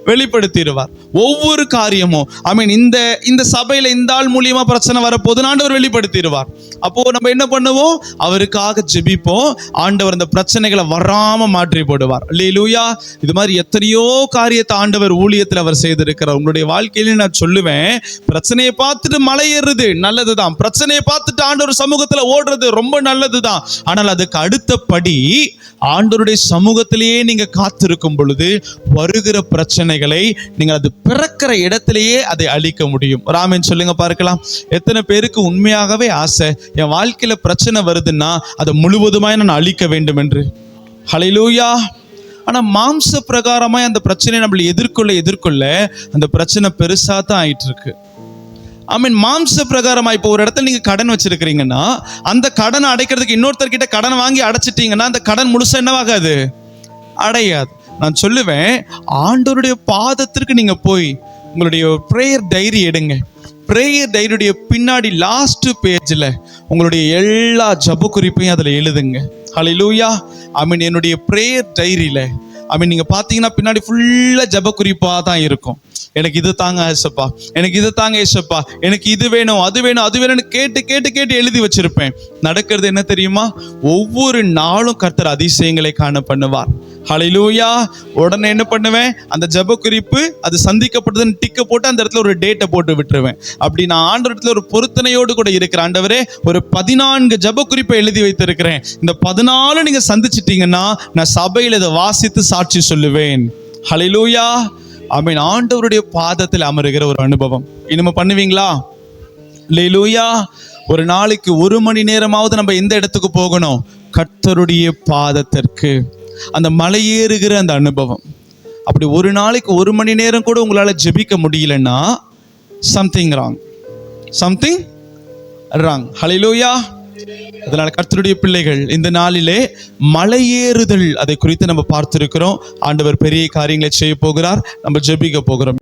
வெளிப்படுத்திடுவார். ஒவ்வொரு காரியமும் இந்த சபையில இந்த ஆள் மூலியமா பிரச்சனை வரப்போகுதுன்னு ஆண்டவர் வெளிப்படுத்திடுவார். அப்போ நம்ம என்ன பண்ணுவோம்? அவருக்காக ஜெபிப்போம். ஆண்டவர் அந்த பிரச்சனைகளை வராம மாற்றி போடுவார். அல்லேலூயா. இது மாதிரி எத்தனையோ காரியத்தை ஆண்டவர் ஊழியத்தில் அவர் செய்திருக்கிறார். உங்களுடைய வாழ்க்கையில நான் சொல்லுவேன், பிரச்சனையை பார்த்துட்டு மலை ஏறுறது நல்லதுதான், பிரச்சனையை பார்த்துட்டு ஆண்டவர் சமூகத்துல ஓடுறது ரொம்ப நல்லதுதான். ஆனால் அதுக்கு அடுத்த படி, ஆண்டவருடைய சமூகத்திலேயே நீங்க காத்திருக்கும் பொழுது வருகிற பிரச்சனைகளை நீங்கள் அது பிறக்கிற இடத்திலேயே அதை அழிக்க முடியும். ராமன் சொல்லுங்க பார்க்கலாம். எத்தனை பேருக்கு உண்மையாகவே ஆசை, என் வாழ்க்கையில பிரச்சனை வருதுன்னா அதை முழுவதுமாய் நான் அழிக்க வேண்டும் என்று? ஹல்லேலூயா. ஆனா மாம்ச பிரகாரமாய் அந்த பிரச்சனையை நம்மளை எதிர்கொள்ள அந்த பிரச்சனை பெருசா தான் ஆயிட்டு இருக்கு. மாம்ச பிரகாரமா இப்போ ஒரு இடத்துல நீங்க கடன் வச்சிருக்கிறீங்கன்னா, அந்த கடனை அடைக்கிறதுக்கு இன்னொருத்தர்கிட்ட கடன் வாங்கி அடைச்சிட்டீங்கன்னா அந்த கடன் முழுசா என்னவாகாது? அடையாது. நான் சொல்லுவேன், ஆண்டவருடைய பாதத்திற்கு நீங்க போய் உங்களுடைய ப்ரேயர் டைரி எடுங்க. ப்ரேயர் டைரியுடைய பின்னாடி லாஸ்ட் பேஜில் உங்களுடைய எல்லா ஜப குறிப்பையும் அதில் எழுதுங்க. ஹல்லேலூயா. என்னுடைய ப்ரேயர் டைரியில் நீங்கள் பார்த்தீங்கன்னா பின்னாடி ஃபுல்லாக ஜப குறிப்பாக தான் இருக்கும். எனக்கு இது தாங்க ஏசப்பா, எனக்கு இது தாங்க ஏசப்பா, எனக்கு இது வேணும், அது வேணும், அது வேணும்னு கேட்டு கேட்டு கேட்டு எழுதி வச்சிருப்பேன். நடக்கிறது என்ன தெரியுமா? ஒவ்வொரு நாளும் கர்த்தர் அதிசயங்களை காண பண்ணுவார். ஹல்லேலூயா. உடனே என்ன பண்ணுவேன், அந்த ஜப குறிப்பு அது சந்திக்கப்பட்டதுன்னு டிக்க போட்டு அந்த இடத்துல ஒரு டேட்டை போட்டு விட்டுருவேன். அப்படி நான் ஆண்டவர் இடத்துல ஒரு பொருத்தனையோடு கூட இருக்கிற, ஆண்டவரே ஒரு 14 ஜப குறிப்பை எழுதி வைத்திருக்கிறேன், இந்த 14 நீங்க சந்திச்சிட்டீங்கன்னா நான் சபையில் இதை வாசித்து சாட்சி சொல்லுவேன். ஹல்லேலூயா. ஆண்டவருடைய பாதத்தில் அமருகிற ஒரு அனுபவம் இனிமே பண்ணுவீங்களா? ஹல்லேலூயா. ஒரு நாளைக்கு 1 மணி நேரமாவது நம்ம எந்த இடத்துக்கு போகணும்? கர்த்தருடைய பாதத்திற்கு. அந்த மலையேறுகிற அந்த அனுபவம். அப்படி ஒரு நாளைக்கு 1 மணி நேரம் கூட உங்களால ஜெபிக்க முடியலன்னா சம்திங் ராங். ஹல்லேலூயா. அதனால கர்த்தருடைய பிள்ளைகள், இந்த நாளிலே மலையேறுதல் அதை குறித்து நம்ம பார்த்திருக்கிறோம். ஆண்டவர் பெரிய காரியங்களை செய்ய போகிறார். நம்ம ஜெபிக்க போகிறோம்.